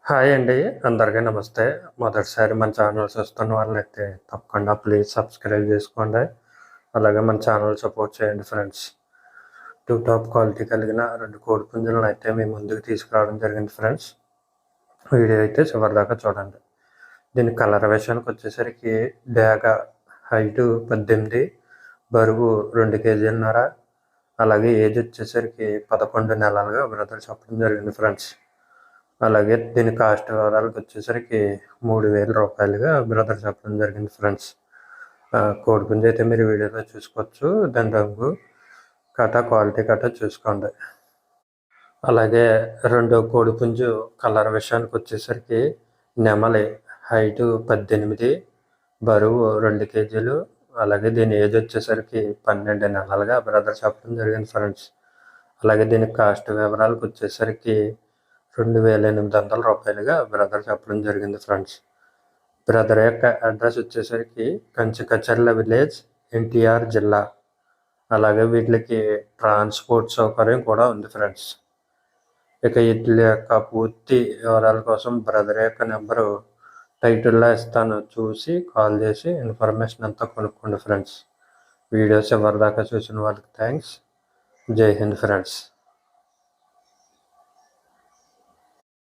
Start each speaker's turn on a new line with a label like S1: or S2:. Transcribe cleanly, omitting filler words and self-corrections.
S1: Hi అండి. అందరికీ నమస్తే. మొదటిసారి మన ఛానల్ చూస్తున్న వాళ్ళైతే తప్పకుండా ప్లీజ్ సబ్స్క్రైబ్ చేసుకోండి. అలాగే మన ఛానల్ సపోర్ట్ చేయండి ఫ్రెండ్స్. టాప్ క్వాలిటీ కలిగిన 2 కోడిపుంజులను అయితే మీ ముందుకు తీసుకురావడం జరిగింది ఫ్రెండ్స్. వీడియో అయితే చివరిదాకా చూడండి. దీని కలర్ విషయానికి వచ్చేసరికి డేగ హైటు 18, బరువు 2 కేజీలన్నర, అలాగే ఏజ్ వచ్చేసరికి 11 నెలలుగా బ్రదర్ చెప్పడం జరిగింది ఫ్రెండ్స్. అలాగే దీని కాస్ట్ వివరాలకు వచ్చేసరికి 3000 రూపాయలుగా బ్రదర్ చెప్పడం జరిగింది ఫ్రెండ్స్. కోడిపుంజు అయితే మీరు వీడియోలో చూసుకోవచ్చు. దాని రంగు క్వాలిటీ చూసుకోండి. అలాగే రెండో కోడిపుంజు కలర్ విషయానికి వచ్చేసరికి నెమలి హైటు 18, బరువు 2 కేజీలు, అలాగే దీని ఏజ్ వచ్చేసరికి 12 నెలలుగా బ్రదర్ చెప్పడం జరిగింది ఫ్రెండ్స్. అలాగే దీని కాస్ట్ వివరాలకు వచ్చేసరికి 2800 రూపాయలుగా బ్రదర్ చెప్పడం జరిగింది ఫ్రెండ్స్. బ్రదర్ యొక్క అడ్రస్ వచ్చేసరికి కంచికచర్ల విలేజ్, ఎన్టీఆర్ జిల్లా. అలాగే వీటికి ట్రాన్స్పోర్ట్ సౌకర్యం కూడా ఉంది ఫ్రెండ్స్. ఇక వీటి యొక్క పూర్తి వివరాల కోసం బ్రదర్ యొక్క నెంబరు టైటిల్లో ఇస్తాను, చూసి కాల్ చేసి ఇన్ఫర్మేషన్ అంతా కొనుక్కోండి ఫ్రెండ్స్. వీడియోస్ ఎవరిదాకా చూసిన వాళ్ళకి థ్యాంక్స్. జై హింద్ ఫ్రెండ్స్.